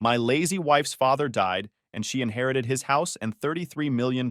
My lazy wife's father died, and she inherited his house and $33 million.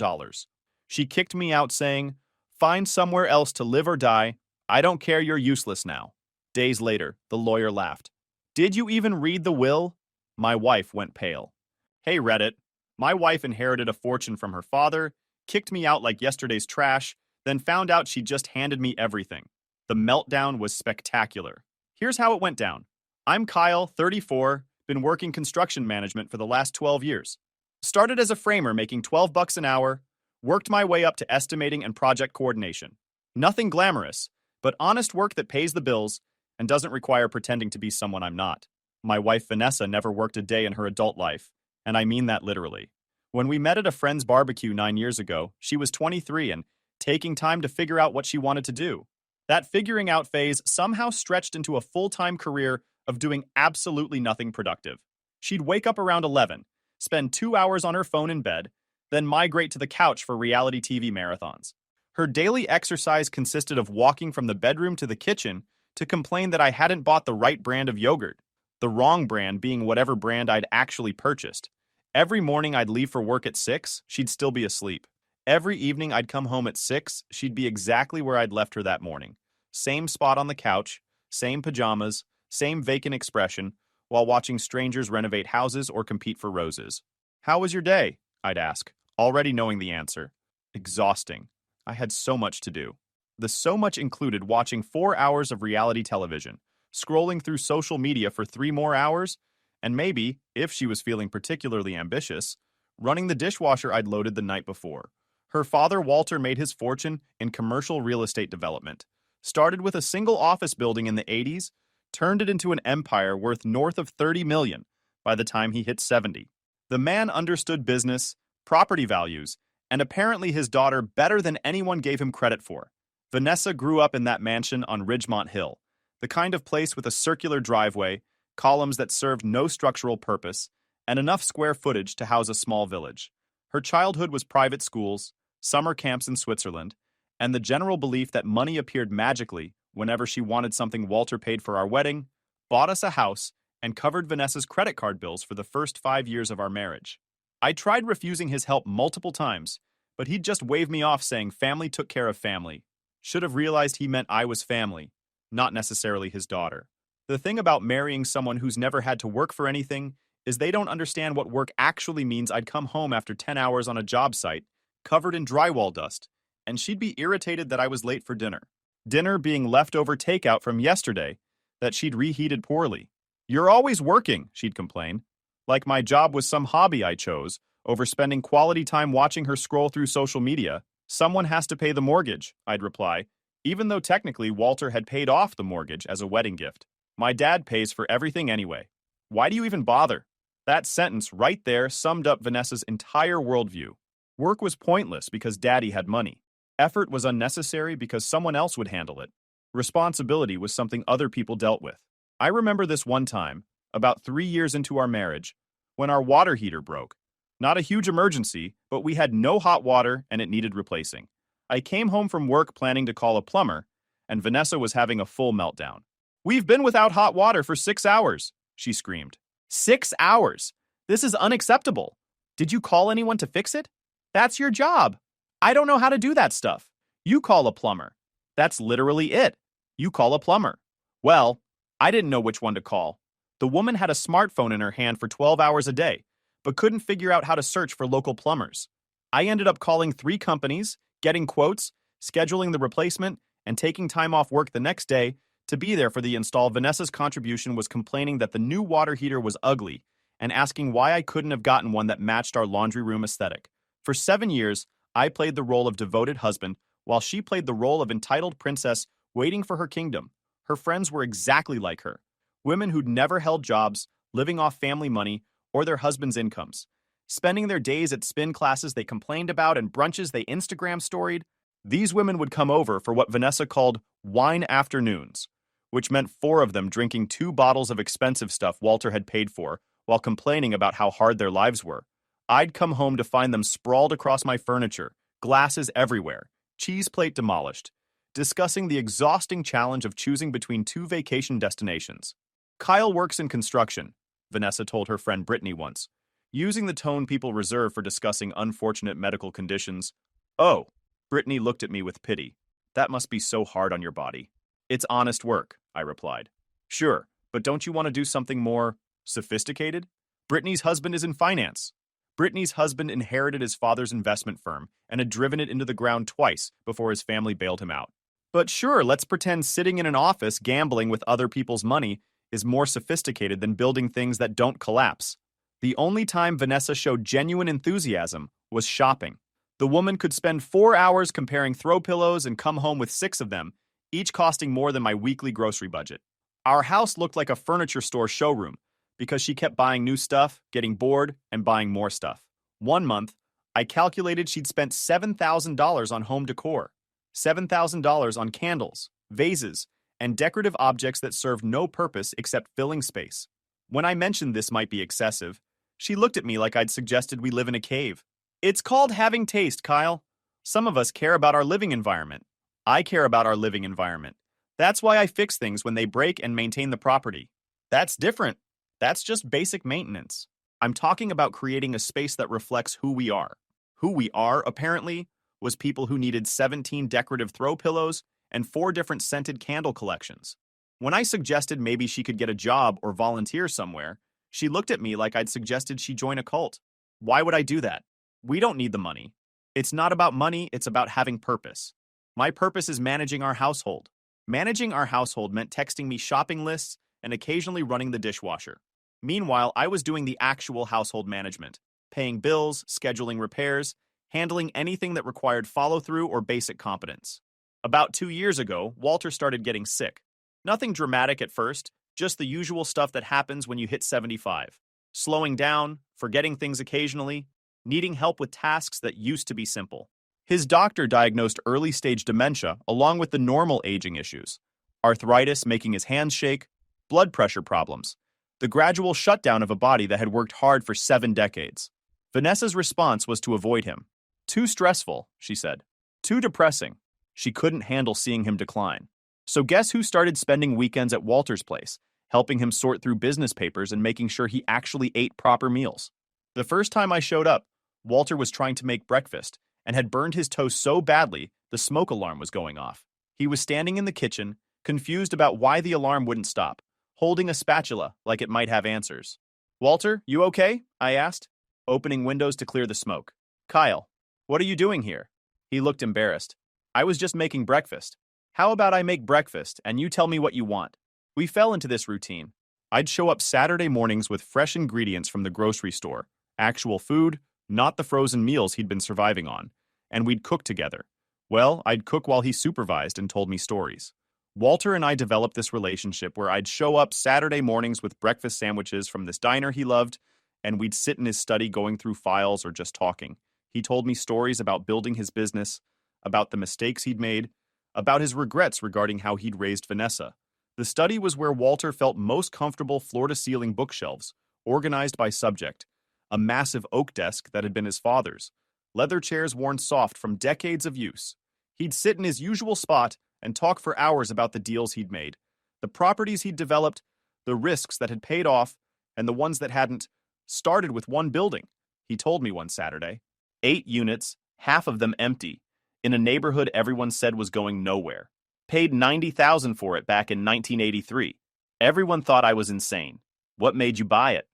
She kicked me out saying, "Find somewhere else to live or die. I don't care, you're useless now." Days later, the lawyer laughed. "Did you even read the will?" My wife went pale. Hey Reddit, my wife inherited a fortune from her father, kicked me out like yesterday's trash, then found out she just handed me everything. The meltdown was spectacular. Here's how it went down. I'm Kyle, 34, been working construction management for the last 12 years. Started as a framer making $12 an hour, worked my way up to estimating and project coordination. Nothing glamorous, but honest work that pays the bills and doesn't require pretending to be someone I'm not. My wife Vanessa never worked a day in her adult life, and I mean that literally. When we met at a friend's barbecue 9 years ago, she was 23 and taking time to figure out what she wanted to do. That figuring out phase somehow stretched into a full-time career of doing absolutely nothing productive. She'd wake up around 11, spend 2 hours on her phone in bed, then migrate to the couch for reality TV marathons. Her daily exercise consisted of walking from the bedroom to the kitchen to complain that I hadn't bought the right brand of yogurt, the wrong brand being whatever brand I'd actually purchased. Every morning I'd leave for work at 6, she'd still be asleep. Every evening I'd come home at 6, she'd be exactly where I'd left her that morning. Same spot on the couch, same pajamas, same vacant expression, while watching strangers renovate houses or compete for roses. "How was your day?" I'd ask, already knowing the answer. Exhausting. I had so much to do. The so much included watching 4 hours of reality television, scrolling through social media for 3 more hours, and maybe, if she was feeling particularly ambitious, running the dishwasher I'd loaded the night before. Her father, Walter, made his fortune in commercial real estate development. Started with a single office building in the 80s, turned it into an empire worth north of $30 million by the time he hit 70. The man understood business, property values, and apparently his daughter better than anyone gave him credit for. Vanessa grew up in that mansion on Ridgemont Hill, the kind of place with a circular driveway, columns that served no structural purpose, and enough square footage to house a small village. Her childhood was private schools, summer camps in Switzerland, and the general belief that money appeared magically whenever she wanted something. Walter paid for our wedding, bought us a house, and covered Vanessa's credit card bills for the first 5 years of our marriage. I tried refusing his help multiple times, but he'd just wave me off saying family took care of family. Should have realized he meant I was family, not necessarily his daughter. The thing about marrying someone who's never had to work for anything is they don't understand what work actually means. I'd come home after 10 hours on a job site, covered in drywall dust, and she'd be irritated that I was late for dinner. Dinner being leftover takeout from yesterday that she'd reheated poorly. "You're always working," she'd complain. Like my job was some hobby I chose, over spending quality time watching her scroll through social media. "Someone has to pay the mortgage," I'd reply, even though technically Walter had paid off the mortgage as a wedding gift. "My dad pays for everything anyway. Why do you even bother?" That sentence right there summed up Vanessa's entire worldview. Work was pointless because daddy had money. Effort was unnecessary because someone else would handle it. Responsibility was something other people dealt with. I remember this one time, about 3 years into our marriage, when our water heater broke. Not a huge emergency, but we had no hot water and it needed replacing. I came home from work planning to call a plumber, and Vanessa was having a full meltdown. "We've been without hot water for 6 hours," she screamed. 6 hours! This is unacceptable. Did you call anyone to fix it? That's your job. I don't know how to do that stuff. You call a plumber. That's literally it. You call a plumber. Well, I didn't know which one to call. The woman had a smartphone in her hand for 12 hours a day, but couldn't figure out how to search for local plumbers. I ended up calling 3 companies, getting quotes, scheduling the replacement, and taking time off work the next day to be there for the install. Vanessa's contribution was complaining that the new water heater was ugly and asking why I couldn't have gotten one that matched our laundry room aesthetic. For 7 years, I played the role of devoted husband while she played the role of entitled princess waiting for her kingdom. Her friends were exactly like her. Women who'd never held jobs, living off family money or their husbands' incomes. Spending their days at spin classes they complained about and brunches they Instagram storied. These women would come over for what Vanessa called wine afternoons, which meant 4 of them drinking 2 bottles of expensive stuff Walter had paid for while complaining about how hard their lives were. I'd come home to find them sprawled across my furniture, glasses everywhere, cheese plate demolished, discussing the exhausting challenge of choosing between 2 vacation destinations. Kyle works in construction. Vanessa told her friend Brittany once, using the tone people reserve for discussing unfortunate medical conditions. Oh, Brittany looked at me with pity. That must be so hard on your body. It's honest work, I replied. Sure, but don't you want to do something more sophisticated? Brittany's husband is in finance. Brittany's husband inherited his father's investment firm and had driven it into the ground twice before his family bailed him out. But sure, let's pretend sitting in an office gambling with other people's money is more sophisticated than building things that don't collapse. The only time Vanessa showed genuine enthusiasm was shopping. The woman could spend 4 hours comparing throw pillows and come home with 6 of them, each costing more than my weekly grocery budget. Our house looked like a furniture store showroom because she kept buying new stuff, getting bored, and buying more stuff. One month, I calculated she'd spent $7,000 on home decor, $7,000 on candles, vases, and decorative objects that served no purpose except filling space. When I mentioned this might be excessive, she looked at me like I'd suggested we live in a cave. It's called having taste, Kyle. Some of us care about our living environment. I care about our living environment. That's why I fix things when they break and maintain the property. That's different. That's just basic maintenance. I'm talking about creating a space that reflects who we are. Who we are, apparently, was people who needed 17 decorative throw pillows and 4 different scented candle collections. When I suggested maybe she could get a job or volunteer somewhere, she looked at me like I'd suggested she join a cult. Why would I do that? We don't need the money. It's not about money, it's about having purpose. My purpose is managing our household. Managing our household meant texting me shopping lists and occasionally running the dishwasher. Meanwhile, I was doing the actual household management, paying bills, scheduling repairs, handling anything that required follow-through or basic competence. About 2 years ago, Walter started getting sick. Nothing dramatic at first, just the usual stuff that happens when you hit 75. Slowing down, forgetting things occasionally, needing help with tasks that used to be simple. His doctor diagnosed early-stage dementia along with the normal aging issues. Arthritis making his hands shake, blood pressure problems, the gradual shutdown of a body that had worked hard for 7 decades. Vanessa's response was to avoid him. Too stressful, she said. Too depressing. She couldn't handle seeing him decline. So guess who started spending weekends at Walter's place, helping him sort through business papers and making sure he actually ate proper meals? The first time I showed up, Walter was trying to make breakfast and had burned his toast so badly the smoke alarm was going off. He was standing in the kitchen, confused about why the alarm wouldn't stop, holding a spatula like it might have answers. Walter, you okay? I asked, opening windows to clear the smoke. Kyle, what are you doing here? He looked embarrassed. I was just making breakfast. How about I make breakfast and you tell me what you want? We fell into this routine. I'd show up Saturday mornings with fresh ingredients from the grocery store, actual food, not the frozen meals he'd been surviving on, and we'd cook together. Well, I'd cook while he supervised and told me stories. Walter and I developed this relationship where I'd show up Saturday mornings with breakfast sandwiches from this diner he loved, and we'd sit in his study going through files or just talking. He told me stories about building his business, about the mistakes he'd made, about his regrets regarding how he'd raised Vanessa. The study was where Walter felt most comfortable floor-to-ceiling bookshelves, organized by subject, a massive oak desk that had been his father's, leather chairs worn soft from decades of use. He'd sit in his usual spot and talk for hours about the deals he'd made, the properties he'd developed, the risks that had paid off, and the ones that hadn't. Started with one building, he told me one Saturday. 8 units, half of them empty, in a neighborhood everyone said was going nowhere. Paid $90,000 for it back in 1983. Everyone thought I was insane. What made you buy it?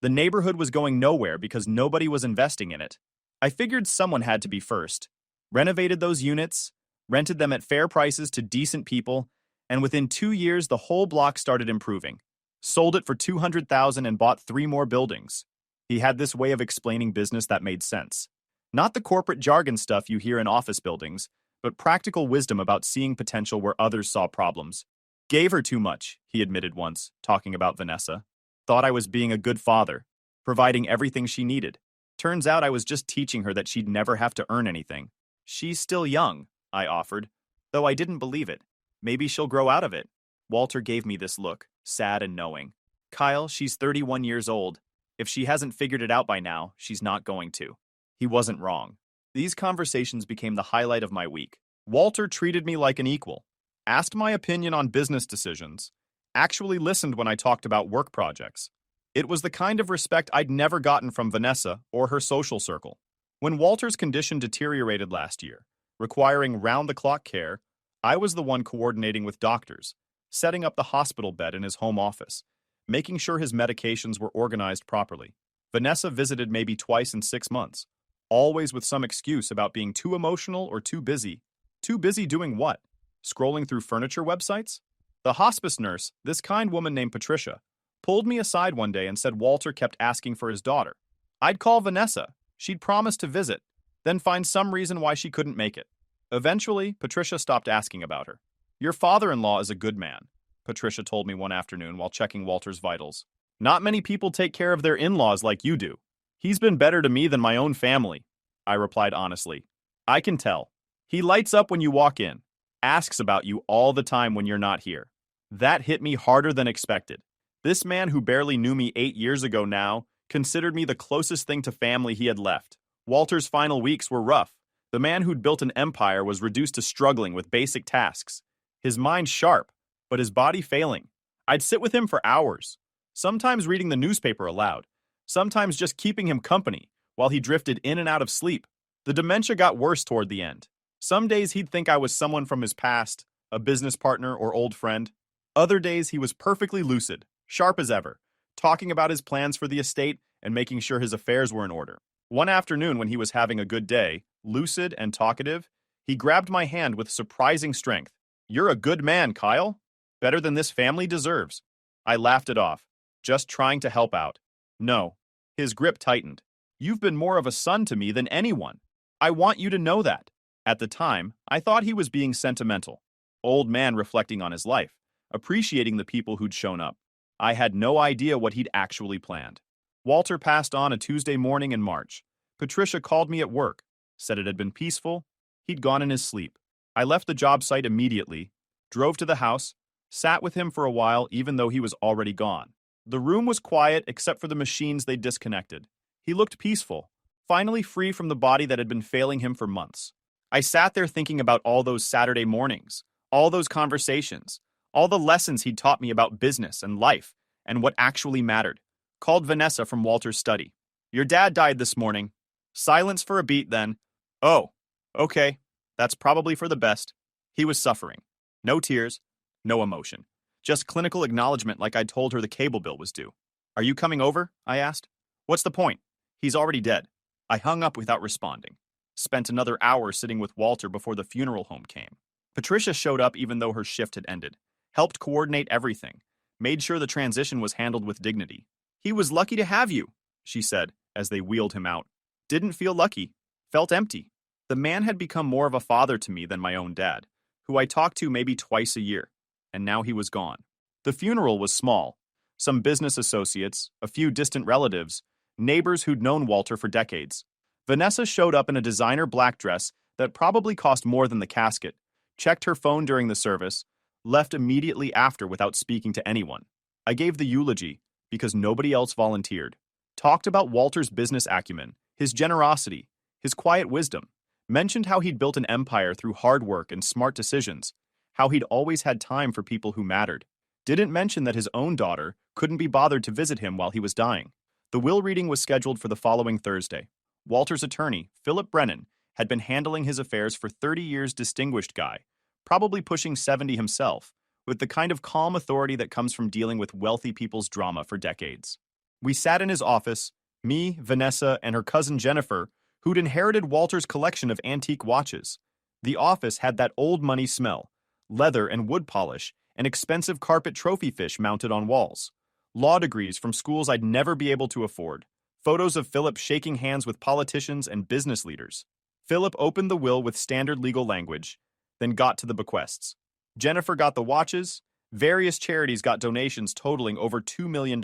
The neighborhood was going nowhere because nobody was investing in it. I figured someone had to be first. Renovated those units, rented them at fair prices to decent people, and within 2 years the whole block started improving. Sold it for $200,000 and bought 3 more buildings. He had this way of explaining business that made sense. Not the corporate jargon stuff you hear in office buildings, but practical wisdom about seeing potential where others saw problems. Gave her too much, he admitted once, talking about Vanessa. Thought I was being a good father, providing everything she needed. Turns out I was just teaching her that she'd never have to earn anything. She's still young, I offered, though I didn't believe it. Maybe she'll grow out of it. Walter gave me this look, sad and knowing. Kyle, she's 31 years old. If she hasn't figured it out by now, she's not going to. He wasn't wrong. These conversations became the highlight of my week. Walter treated me like an equal, asked my opinion on business decisions, actually listened when I talked about work projects. It was the kind of respect I'd never gotten from Vanessa or her social circle. When Walter's condition deteriorated last year, requiring round-the-clock care, I was the one coordinating with doctors, setting up the hospital bed in his home office, making sure his medications were organized properly. Vanessa visited maybe twice in 6 months, always with some excuse about being too emotional or too busy. Too busy doing what? Scrolling through furniture websites? The hospice nurse, this kind woman named Patricia, pulled me aside one day and said Walter kept asking for his daughter. I'd call Vanessa. She'd promise to visit, then find some reason why she couldn't make it. Eventually, Patricia stopped asking about her. Your father-in-law is a good man, Patricia told me one afternoon while checking Walter's vitals. Not many people take care of their in-laws like you do. He's been better to me than my own family, I replied honestly. I can tell. He lights up when you walk in, asks about you all the time when you're not here. That hit me harder than expected. This man who barely knew me 8 years ago now considered me the closest thing to family he had left. Walter's final weeks were rough. The man who'd built an empire was reduced to struggling with basic tasks. His mind sharp, but his body failing. I'd sit with him for hours, sometimes reading the newspaper aloud, sometimes just keeping him company while he drifted in and out of sleep. The dementia got worse toward the end. Some days he'd think I was someone from his past, a business partner or old friend. Other days he was perfectly lucid, sharp as ever, talking about his plans for the estate and making sure his affairs were in order. One afternoon when he was having a good day, lucid and talkative, he grabbed my hand with surprising strength. You're a good man, Kyle. Better than this family deserves. I laughed it off, just trying to help out. No. His grip tightened. You've been more of a son to me than anyone. I want you to know that. At the time, I thought he was being sentimental. Old man reflecting on his life, appreciating the people who'd shown up. I had no idea what he'd actually planned. Walter passed on a Tuesday morning in March. Patricia called me at work, said it had been peaceful. He'd gone in his sleep. I left the job site immediately, drove to the house, sat with him for a while even though he was already gone. The room was quiet except for the machines they'd disconnected. He looked peaceful, finally free from the body that had been failing him for months. I sat there thinking about all those Saturday mornings, all those conversations, all the lessons he'd taught me about business and life and what actually mattered. Called Vanessa from Walter's study. Your dad died this morning. Silence for a beat then. Oh, okay. That's probably for the best. He was suffering. No tears, no emotion. Just clinical acknowledgement like I'd told her the cable bill was due. Are you coming over? I asked. What's the point? He's already dead. I hung up without responding. Spent another hour sitting with Walter before the funeral home came. Patricia showed up even though her shift had ended. Helped coordinate everything. Made sure the transition was handled with dignity. He was lucky to have you, she said as they wheeled him out. Didn't feel lucky. Felt empty. The man had become more of a father to me than my own dad, who I talked to maybe twice a year, and now he was gone. The funeral was small. Some business associates, a few distant relatives, neighbors who'd known Walter for decades. Vanessa showed up in a designer black dress that probably cost more than the casket, checked her phone during the service, left immediately after without speaking to anyone. I gave the eulogy because nobody else volunteered. Talked about Walter's business acumen, his generosity, his quiet wisdom. Mentioned how he'd built an empire through hard work and smart decisions, how he'd always had time for people who mattered. Didn't mention that his own daughter couldn't be bothered to visit him while he was dying. The will reading was scheduled for the following Thursday. Walter's attorney, Philip Brennan, had been handling his affairs for 30 years, distinguished guy, probably pushing 70 himself, with the kind of calm authority that comes from dealing with wealthy people's drama for decades. We sat in his office, me, Vanessa, and her cousin Jennifer, who'd inherited Walter's collection of antique watches. The office had that old money smell, leather and wood polish, and expensive carpet trophy fish mounted on walls. Law degrees from schools I'd never be able to afford. Photos of Philip shaking hands with politicians and business leaders. Philip opened the will with standard legal language, then got to the bequests. Jennifer got the watches, various charities got donations totaling over $2 million.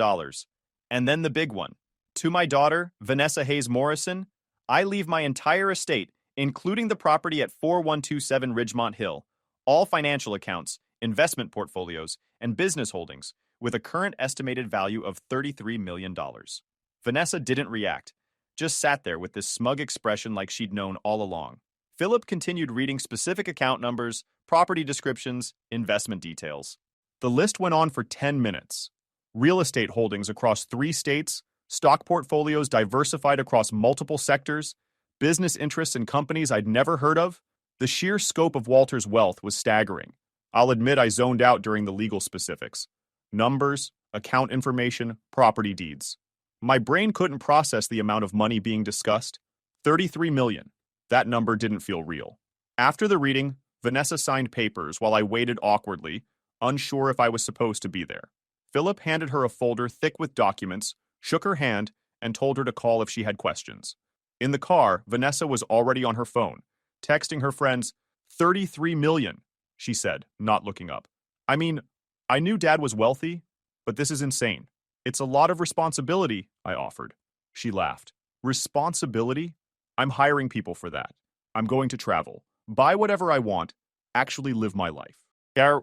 And then the big one. To my daughter, Vanessa Hayes Morrison, I leave my entire estate, including the property at 4127 Ridgemont Hill, all financial accounts, investment portfolios, and business holdings, with a current estimated value of $33 million. Vanessa didn't react, just sat there with this smug expression like she'd known all along. Philip continued reading specific account numbers, property descriptions, investment details. The list went on for 10 minutes. real estate holdings across 3 states, stock portfolios diversified across multiple sectors, business interests in companies I'd never heard of. The sheer scope of Walter's wealth was staggering. I'll admit I zoned out during the legal specifics. Numbers, account information, property deeds. My brain couldn't process the amount of money being discussed. 33 million. That number didn't feel real. After the reading, Vanessa signed papers while I waited awkwardly, unsure if I was supposed to be there. Philip handed her a folder thick with documents, shook her hand, and told her to call if she had questions. In the car, Vanessa was already on her phone, texting her friends, 33 million, she said, not looking up. I mean, I knew Dad was wealthy, but this is insane. It's a lot of responsibility, I offered. She laughed. Responsibility? I'm hiring people for that. I'm going to travel, buy whatever I want, actually live my life.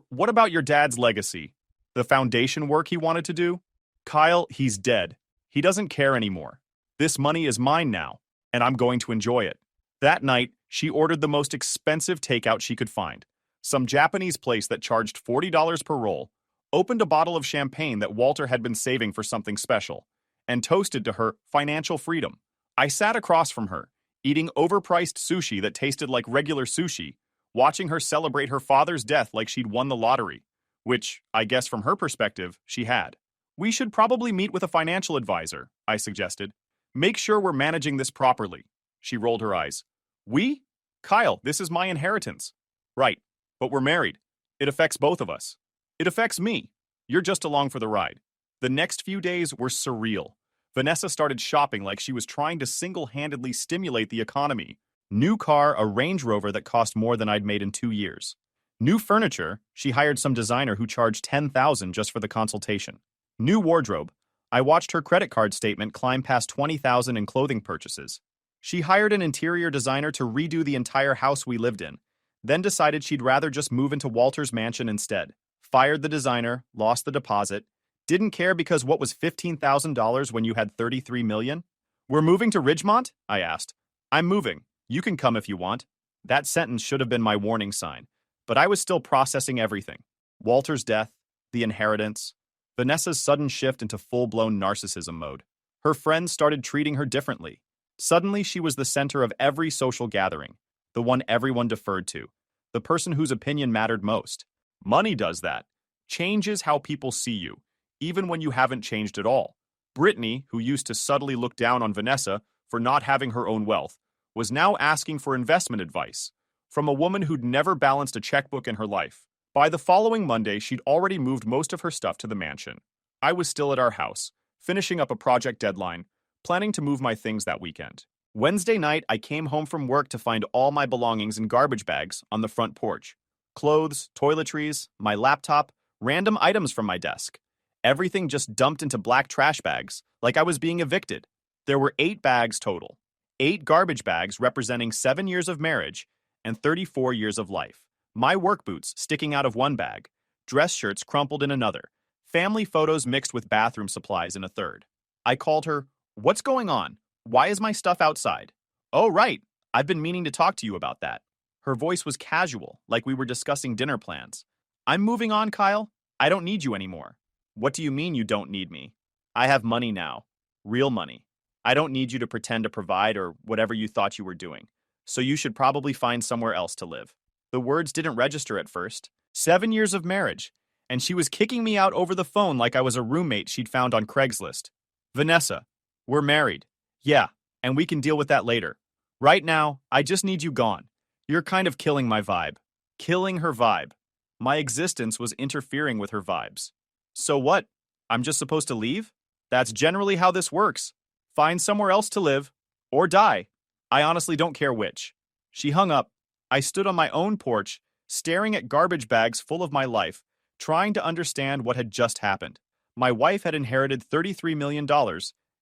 What about your dad's legacy? The foundation work he wanted to do? Kyle, he's dead. He doesn't care anymore. This money is mine now, and I'm going to enjoy it. That night, she ordered the most expensive takeout she could find. Some Japanese place that charged $40 per roll, opened a bottle of champagne that Walter had been saving for something special, and toasted to her financial freedom. I sat across from her, eating overpriced sushi that tasted like regular sushi, watching her celebrate her father's death like she'd won the lottery, which, I guess from her perspective, she had. We should probably meet with a financial advisor, I suggested. Make sure we're managing this properly. She rolled her eyes. We? Kyle, this is my inheritance. Right, but we're married. It affects both of us. It affects me. You're just along for the ride. The next few days were surreal. Vanessa started shopping like she was trying to single-handedly stimulate the economy. New car, a Range Rover that cost more than I'd made in 2 years. New furniture, she hired some designer who charged $10,000 just for the consultation. New wardrobe, I watched her credit card statement climb past $20,000 in clothing purchases. She hired an interior designer to redo the entire house we lived in, then decided she'd rather just move into Walter's mansion instead. Fired the designer, lost the deposit, didn't care because what was $15,000 when you had $33 million? We're moving to Ridgemont? I asked. I'm moving. You can come if you want. That sentence should have been my warning sign, but I was still processing everything. Walter's death, the inheritance, Vanessa's sudden shift into full-blown narcissism mode. Her friends started treating her differently. Suddenly, she was the center of every social gathering, the one everyone deferred to, the person whose opinion mattered most. Money does that. Changes how people see you, even when you haven't changed at all. Brittany, who used to subtly look down on Vanessa for not having her own wealth, was now asking for investment advice from a woman who'd never balanced a checkbook in her life. By the following Monday, she'd already moved most of her stuff to the mansion. I was still at our house, finishing up a project deadline, planning to move my things that weekend. Wednesday night, I came home from work to find all my belongings in garbage bags on the front porch. Clothes, toiletries, my laptop, random items from my desk. Everything just dumped into black trash bags, like I was being evicted. There were 8 bags total. 8 garbage bags representing 7 years of marriage and 34 years of life. My work boots sticking out of one bag, dress shirts crumpled in another, family photos mixed with bathroom supplies in a third. I called her, "What's going on? Why is my stuff outside?" "Oh, right. I've been meaning to talk to you about that." Her voice was casual, like we were discussing dinner plans. "I'm moving on, Kyle. I don't need you anymore." "What do you mean you don't need me?" "I have money now. Real money. I don't need you to pretend to provide or whatever you thought you were doing. So you should probably find somewhere else to live." The words didn't register at first. 7 years of marriage, and she was kicking me out over the phone like I was a roommate she'd found on Craigslist. "Vanessa, we're married. Yeah, and we can deal with that later. Right now, I just need you gone. You're kind of killing my vibe." Killing her vibe. My existence was interfering with her vibes. So what? I'm just supposed to leave? That's generally how this works. Find somewhere else to live, or die. I honestly don't care which. She hung up. I stood on my own porch, staring at garbage bags full of my life, trying to understand what had just happened. My wife had inherited $33 million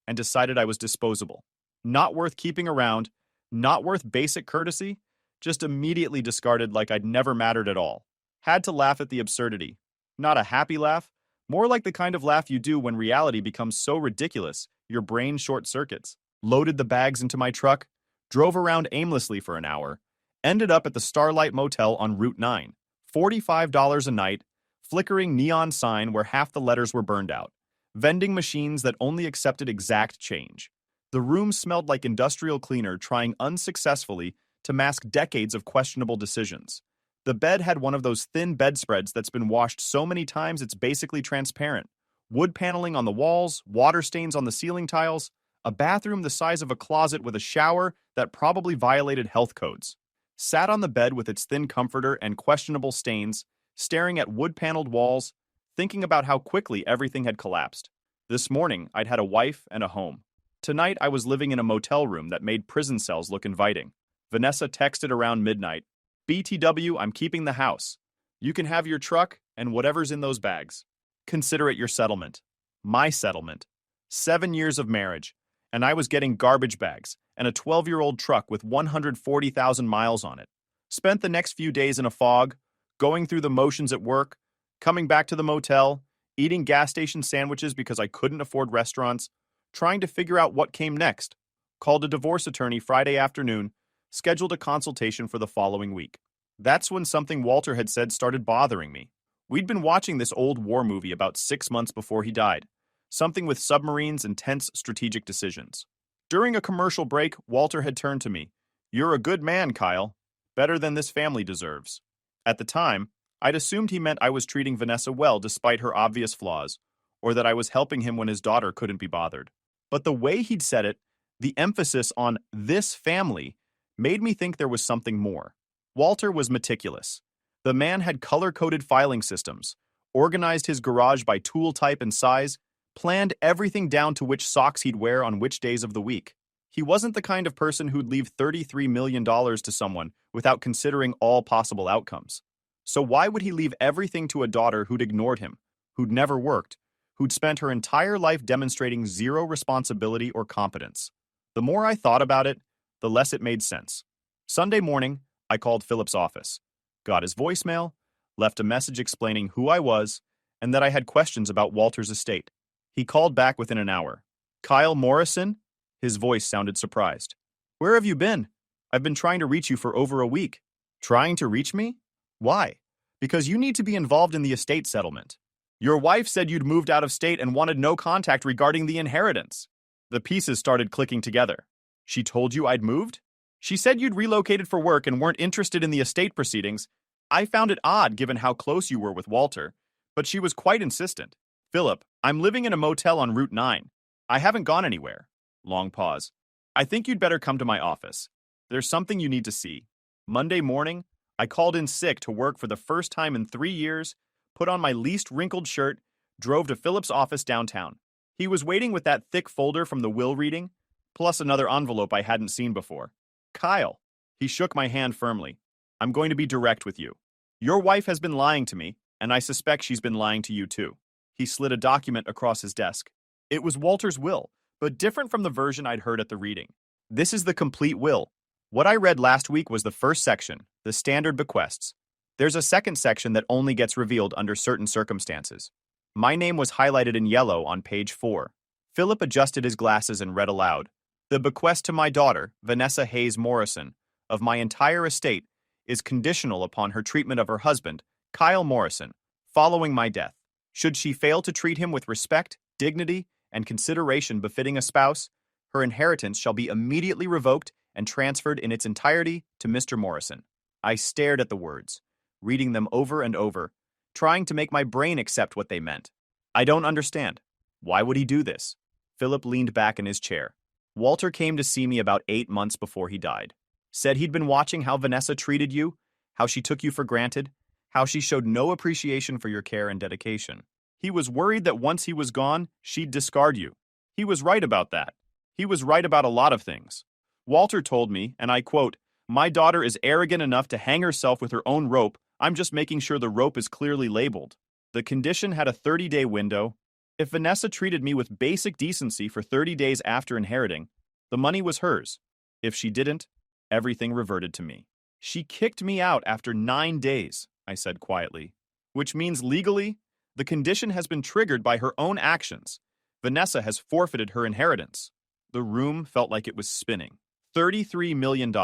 and decided I was disposable. Not worth keeping around, not worth basic courtesy, just immediately discarded like I'd never mattered at all. Had to laugh at the absurdity. Not a happy laugh, more like the kind of laugh you do when reality becomes so ridiculous your brain short circuits. Loaded the bags into my truck, drove around aimlessly for an hour, ended up at the Starlight Motel on Route 9. $45 a night, flickering neon sign where half the letters were burned out. vending machines that only accepted exact change. The room smelled like industrial cleaner trying unsuccessfully to mask decades of questionable decisions. The bed had one of those thin bedspreads that's been washed so many times it's basically transparent. Wood paneling on the walls, water stains on the ceiling tiles, a bathroom the size of a closet with a shower that probably violated health codes. Sat on the bed with its thin comforter and questionable stains, staring at wood-paneled walls, thinking about how quickly everything had collapsed. This morning, I'd had a wife and a home. Tonight, I was living in a motel room that made prison cells look inviting. Vanessa texted around midnight, "BTW, I'm keeping the house. You can have your truck and whatever's in those bags. Consider it your settlement." My settlement. 7 years of marriage, and I was getting garbage bags and a 12-year-old truck with 140,000 miles on it. Spent the next few days in a fog, going through the motions at work, coming back to the motel, eating gas station sandwiches because I couldn't afford restaurants, trying to figure out what came next. Called a divorce attorney Friday afternoon, scheduled a consultation for the following week. That's when something Walter had said started bothering me. We'd been watching this old war movie about 6 months before he died, something with submarines and tense strategic decisions. During a commercial break, Walter had turned to me. "You're a good man, Kyle. Better than this family deserves." At the time, I'd assumed he meant I was treating Vanessa well despite her obvious flaws, or that I was helping him when his daughter couldn't be bothered. But the way he'd said it, the emphasis on "this family," made me think there was something more. Walter was meticulous. The man had color-coded filing systems, organized his garage by tool type and size, planned everything down to which socks he'd wear on which days of the week. He wasn't the kind of person who'd leave $33 million to someone without considering all possible outcomes. So why would he leave everything to a daughter who'd ignored him, who'd never worked, who'd spent her entire life demonstrating zero responsibility or competence? The more I thought about it, the less it made sense. Sunday morning, I called Philip's office, got his voicemail, left a message explaining who I was, and that I had questions about Walter's estate. He called back within an hour. "Kyle Morrison?" His voice sounded surprised. "Where have you been? I've been trying to reach you for over a week." "Trying to reach me? Why?" "Because you need to be involved in the estate settlement. Your wife said you'd moved out of state and wanted no contact regarding the inheritance." The pieces started clicking together. "She told you I'd moved? She said you'd relocated for work and weren't interested in the estate proceedings. I found it odd given how close you were with Walter, but she was quite insistent. Philip, I'm living in a motel on Route 9. I haven't gone anywhere." Long pause. "I think you'd better come to my office. There's something you need to see." Monday morning, I called in sick to work for the first time in 3 years, put on my least wrinkled shirt, drove to Philip's office downtown. He was waiting with that thick folder from the will reading, plus another envelope I hadn't seen before. "Kyle." He shook my hand firmly. "I'm going to be direct with you. Your wife has been lying to me, and I suspect she's been lying to you too." He slid a document across his desk. It was Walter's will, but different from the version I'd heard at the reading. "This is the complete will. What I read last week was the first section, the standard bequests. There's a second section that only gets revealed under certain circumstances. My name was highlighted in yellow on page 4. Philip adjusted his glasses and read aloud. "The bequest to my daughter, Vanessa Hayes Morrison, of my entire estate, is conditional upon her treatment of her husband, Kyle Morrison, following my death. Should she fail to treat him with respect, dignity, and consideration befitting a spouse, her inheritance shall be immediately revoked and transferred in its entirety to Mr. Morrison." I stared at the words, reading them over and over, trying to make my brain accept what they meant. "I don't understand. Why would he do this?" Philip leaned back in his chair. "Walter came to see me about 8 months before he died. Said he'd been watching how Vanessa treated you, how she took you for granted, how she showed no appreciation for your care and dedication. He was worried that once he was gone, she'd discard you. He was right about that. He was right about a lot of things. Walter told me, and I quote, 'My daughter is arrogant enough to hang herself with her own rope. I'm just making sure the rope is clearly labeled.' The condition had a 30-day window. If Vanessa treated me with basic decency for 30 days after inheriting, the money was hers. If she didn't, everything reverted to me." "She kicked me out after 9 days," I said quietly, "which means legally, the condition has been triggered by her own actions. Vanessa has forfeited her inheritance." The room felt like it was spinning. $33 million.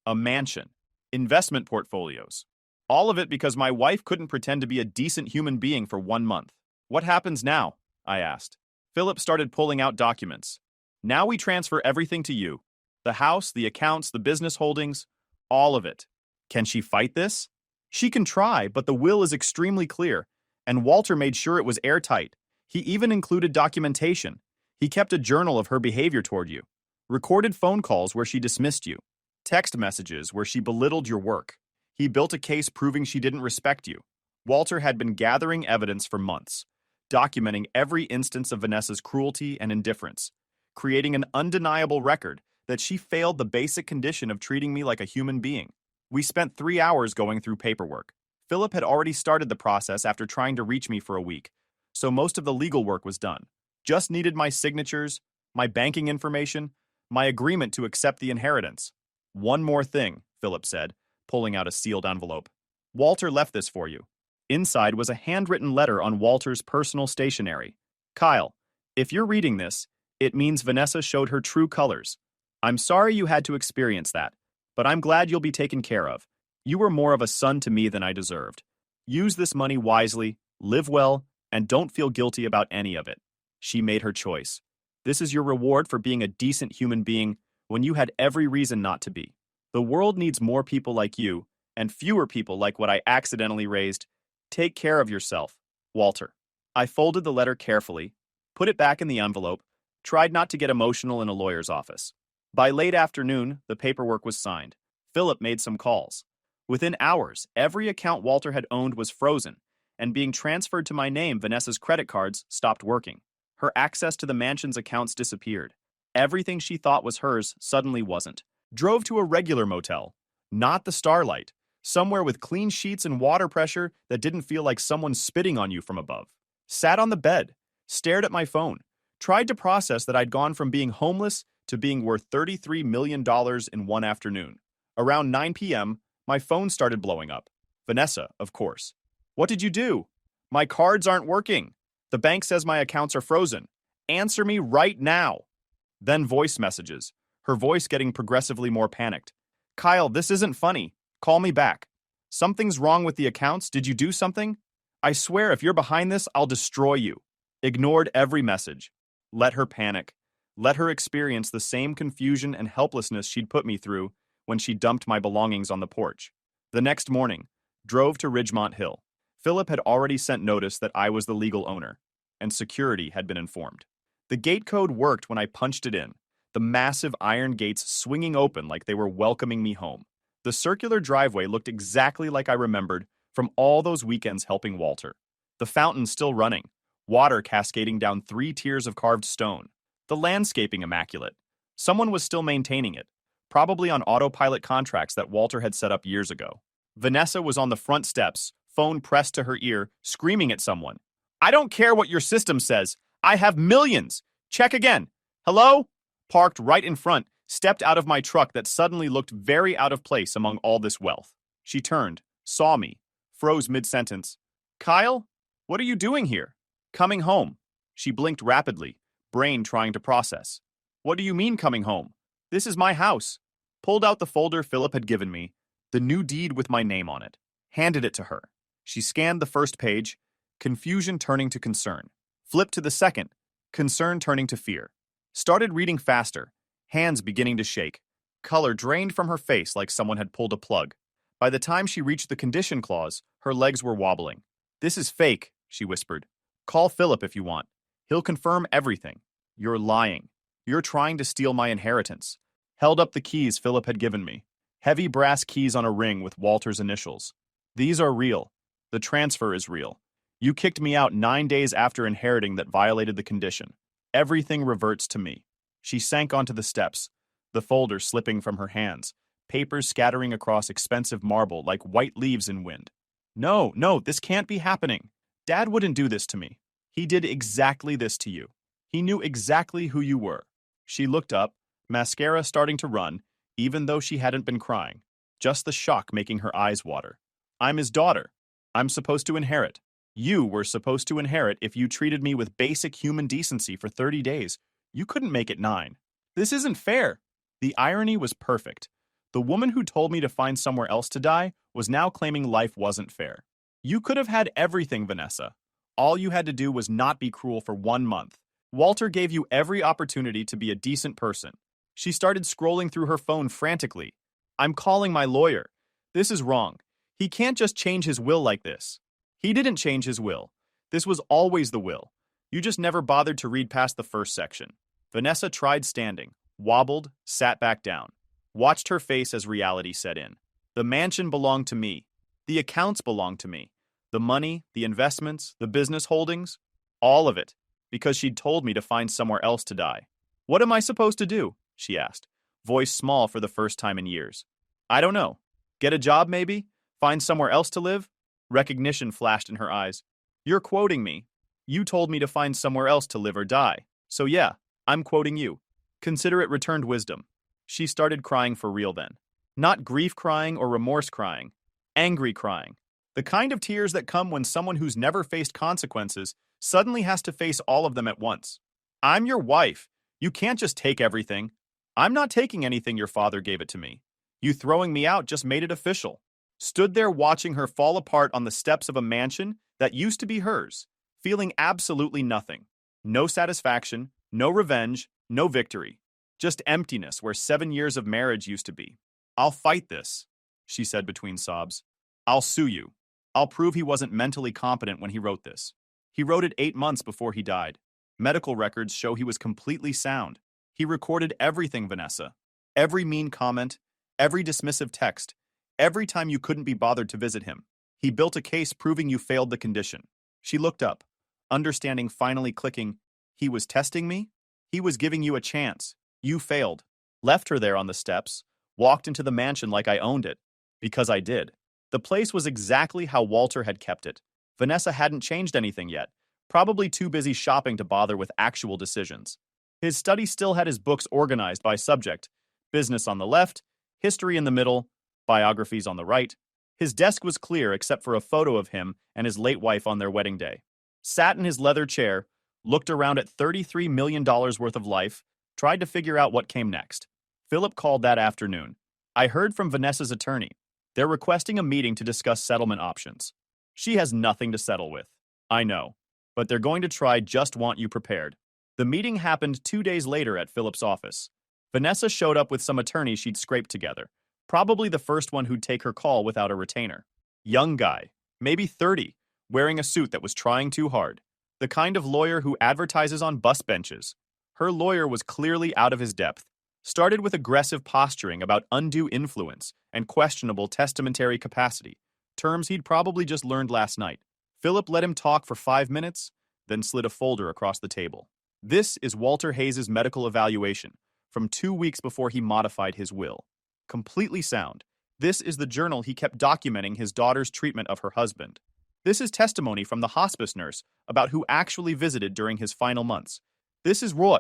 A mansion. Investment portfolios. All of it because my wife couldn't pretend to be a decent human being for 1 month. "What happens now?" I asked. Philip started pulling out documents. Now we transfer everything to you. The house, the accounts, the business holdings, all of it. Can she fight this? She can try, but the will is extremely clear, and Walter made sure it was airtight. He even included documentation. He kept a journal of her behavior toward you, recorded phone calls where she dismissed you, text messages where she belittled your work. He built a case proving she didn't respect you. Walter had been gathering evidence for months, documenting every instance of Vanessa's cruelty and indifference, creating an undeniable record that she failed the basic condition of treating me like a human being. We spent 3 hours going through paperwork. Philip had already started the process after trying to reach me for a week, so most of the legal work was done. Just needed my signatures, my banking information, my agreement to accept the inheritance. One more thing, Philip said, pulling out a sealed envelope. Walter left this for you. Inside was a handwritten letter on Walter's personal stationery. Kyle, if you're reading this, it means Vanessa showed her true colors. I'm sorry you had to experience that, but I'm glad you'll be taken care of. You were more of a son to me than I deserved. Use this money wisely, live well, and don't feel guilty about any of it. She made her choice. This is your reward for being a decent human being when you had every reason not to be. The world needs more people like you, and fewer people like what I accidentally raised. Take care of yourself, Walter. I folded the letter carefully, put it back in the envelope, tried not to get emotional in a lawyer's office. By late afternoon, the paperwork was signed. Philip made some calls. Within hours, every account Walter had owned was frozen, and being transferred to my name, Vanessa's credit cards stopped working. Her access to the mansion's accounts disappeared. Everything she thought was hers suddenly wasn't. Drove to a regular motel, not the Starlight, somewhere with clean sheets and water pressure that didn't feel like someone spitting on you from above. Sat on the bed, stared at my phone, tried to process that I'd gone from being homeless to being worth $33 million in one afternoon. Around 9 p.m., my phone started blowing up. Vanessa, of course. What did you do? My cards aren't working. The bank says my accounts are frozen. Answer me right now. Then voice messages, her voice getting progressively more panicked. Kyle, this isn't funny. Call me back. Something's wrong with the accounts. Did you do something? I swear if you're behind this, I'll destroy you. Ignored every message. Let her panic. Let her experience the same confusion and helplessness she'd put me through when she dumped my belongings on the porch. The next morning, drove to Ridgemont Hill. Philip had already sent notice that I was the legal owner, and security had been informed. The gate code worked when I punched it in, the massive iron gates swinging open like they were welcoming me home. The circular driveway looked exactly like I remembered from all those weekends helping Walter. The fountain still running, water cascading down 3 tiers of carved stone. The landscaping immaculate. Someone was still maintaining it, probably on autopilot contracts that Walter had set up years ago. Vanessa was on the front steps, phone pressed to her ear, screaming at someone. I don't care what your system says. I have millions. Check again. Hello? Parked right in front, stepped out of my truck that suddenly looked very out of place among all this wealth. She turned, saw me, froze mid-sentence. Kyle? What are you doing here? Coming home. She blinked rapidly, brain trying to process. What do you mean coming home? This is my house. Pulled out the folder Philip had given me, the new deed with my name on it. Handed it to her. She scanned the first page, confusion turning to concern. Flipped to the second, concern turning to fear. Started reading faster, hands beginning to shake. Color drained from her face like someone had pulled a plug. By the time she reached the condition clause, her legs were wobbling. This is fake, she whispered. Call Philip if you want. He'll confirm everything. You're lying. You're trying to steal my inheritance. Held up the keys Philip had given me. Heavy brass keys on a ring with Walter's initials. These are real. The transfer is real. You kicked me out 9 days after inheriting that violated the condition. Everything reverts to me. She sank onto the steps, the folder slipping from her hands, papers scattering across expensive marble like white leaves in wind. No, this can't be happening. Dad wouldn't do this to me. He did exactly this to you. He knew exactly who you were. She looked up, mascara starting to run, even though she hadn't been crying. Just the shock making her eyes water. I'm his daughter. I'm supposed to inherit. You were supposed to inherit if you treated me with basic human decency for 30 days. You couldn't make it 9. This isn't fair. The irony was perfect. The woman who told me to find somewhere else to die was now claiming life wasn't fair. You could have had everything, Vanessa. All you had to do was not be cruel for 1 month. Walter gave you every opportunity to be a decent person. She started scrolling through her phone frantically. I'm calling my lawyer. This is wrong. He can't just change his will like this. He didn't change his will. This was always the will. You just never bothered to read past the first section. Vanessa tried standing, wobbled, sat back down. Watched her face as reality set in. The mansion belonged to me. The accounts belonged to me. The money, the investments, the business holdings, all of it, because she'd told me to find somewhere else to die. What am I supposed to do? She asked, voice small for the first time in years. I don't know. Get a job, maybe? Find somewhere else to live? Recognition flashed in her eyes. You're quoting me. You told me to find somewhere else to live or die. So yeah, I'm quoting you. Consider it returned wisdom. She started crying for real then. Not grief crying or remorse crying. Angry crying. The kind of tears that come when someone who's never faced consequences suddenly has to face all of them at once. I'm your wife. You can't just take everything. I'm not taking anything your father gave it to me. You throwing me out just made it official. Stood there watching her fall apart on the steps of a mansion that used to be hers, feeling absolutely nothing. No satisfaction, no revenge, no victory. Just emptiness where 7 years of marriage used to be. I'll fight this, she said between sobs. I'll sue you. I'll prove he wasn't mentally competent when he wrote this. He wrote it 8 months before he died. Medical records show he was completely sound. He recorded everything, Vanessa. Every mean comment, every dismissive text, every time you couldn't be bothered to visit him. He built a case proving you failed the condition. She looked up, understanding finally clicking. He was testing me? He was giving you a chance. You failed. Left her there on the steps, walked into the mansion like I owned it. Because I did. The place was exactly how Walter had kept it. Vanessa hadn't changed anything yet, probably too busy shopping to bother with actual decisions. His study still had his books organized by subject, business on the left, history in the middle, biographies on the right. His desk was clear except for a photo of him and his late wife on their wedding day. Sat in his leather chair, looked around at $33 million worth of life, tried to figure out what came next. Philip called that afternoon. I heard from Vanessa's attorney. They're requesting a meeting to discuss settlement options. She has nothing to settle with. I know. But they're going to try just want you prepared. The meeting happened 2 days later at Philip's office. Vanessa showed up with some attorneys she'd scraped together. Probably the first one who'd take her call without a retainer. Young guy, maybe 30, wearing a suit that was trying too hard. The kind of lawyer who advertises on bus benches. Her lawyer was clearly out of his depth. Started with aggressive posturing about undue influence and questionable testamentary capacity, terms he'd probably just learned last night. Philip let him talk for 5 minutes, then slid a folder across the table. This is Walter Hayes' medical evaluation from 2 weeks before he modified his will. Completely sound. This is the journal he kept documenting his daughter's treatment of her husband. This is testimony from the hospice nurse about who actually visited during his final months. This is Roy.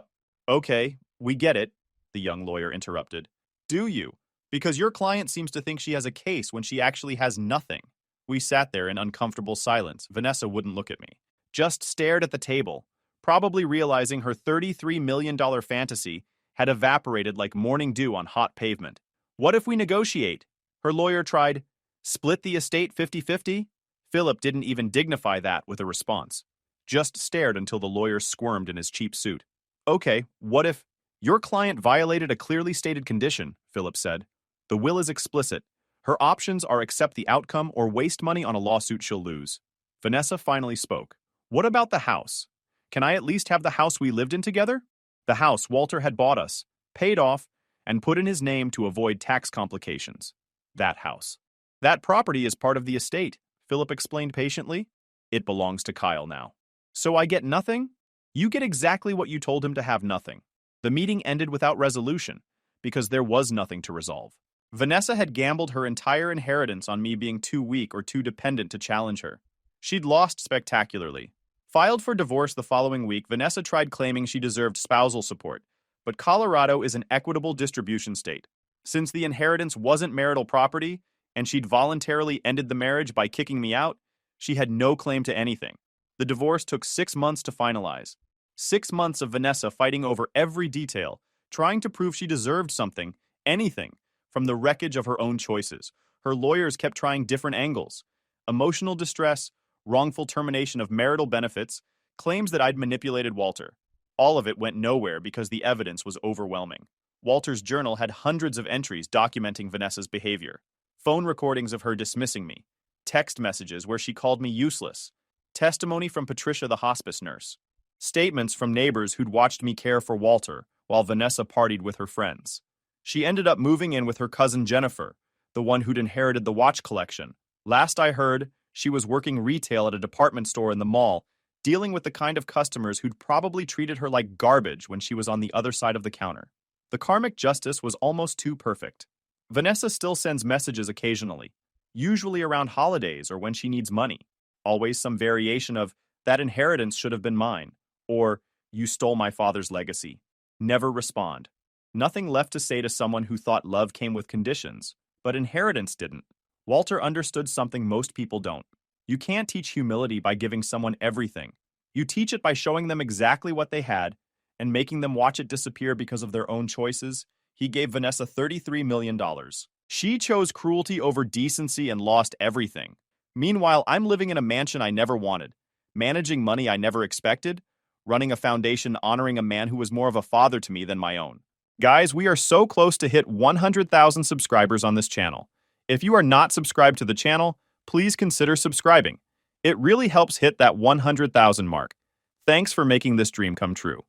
Okay, we get it, the young lawyer interrupted. Do you? Because your client seems to think she has a case when she actually has nothing. We sat there in uncomfortable silence. Vanessa wouldn't look at me. Just stared at the table, probably realizing her $33 million fantasy had evaporated like morning dew on hot pavement. What if we negotiate? Her lawyer tried. Split the estate 50-50? Philip didn't even dignify that with a response. Just stared until the lawyer squirmed in his cheap suit. Okay, what if... Your client violated a clearly stated condition, Philip said. The will is explicit. Her options are accept the outcome or waste money on a lawsuit she'll lose. Vanessa finally spoke. What about the house? Can I at least have the house we lived in together? The house Walter had bought us, paid off, and put in his name to avoid tax complications. That house. That property is part of the estate, Philip explained patiently. It belongs to Kyle now. So I get nothing? You get exactly what you told him to have nothing. The meeting ended without resolution, because there was nothing to resolve. Vanessa had gambled her entire inheritance on me being too weak or too dependent to challenge her. She'd lost spectacularly. Filed for divorce the following week, Vanessa tried claiming she deserved spousal support, but Colorado is an equitable distribution state. Since the inheritance wasn't marital property, and she'd voluntarily ended the marriage by kicking me out, she had no claim to anything. The divorce took 6 months to finalize. 6 months of Vanessa fighting over every detail, trying to prove she deserved something, anything, from the wreckage of her own choices. Her lawyers kept trying different angles. Emotional distress, wrongful termination of marital benefits, claims that I'd manipulated Walter. All of it went nowhere because the evidence was overwhelming. Walter's journal had hundreds of entries documenting Vanessa's behavior. Phone recordings of her dismissing me, text messages where she called me useless, testimony from Patricia, the hospice nurse, statements from neighbors who'd watched me care for Walter while Vanessa partied with her friends. She ended up moving in with her cousin Jennifer, the one who'd inherited the watch collection. Last I heard, she was working retail at a department store in the mall, dealing with the kind of customers who'd probably treated her like garbage when she was on the other side of the counter. The karmic justice was almost too perfect. Vanessa still sends messages occasionally, usually around holidays or when she needs money. Always some variation of, that inheritance should have been mine, or, you stole my father's legacy. Never respond. Nothing left to say to someone who thought love came with conditions, but inheritance didn't. Walter understood something most people don't. You can't teach humility by giving someone everything. You teach it by showing them exactly what they had and making them watch it disappear because of their own choices. He gave Vanessa $33 million. She chose cruelty over decency and lost everything. Meanwhile, I'm living in a mansion I never wanted, managing money I never expected, running a foundation honoring a man who was more of a father to me than my own. Guys, we are so close to hit 100,000 subscribers on this channel. If you are not subscribed to the channel, please consider subscribing. It really helps hit that 100,000 mark. Thanks for making this dream come true.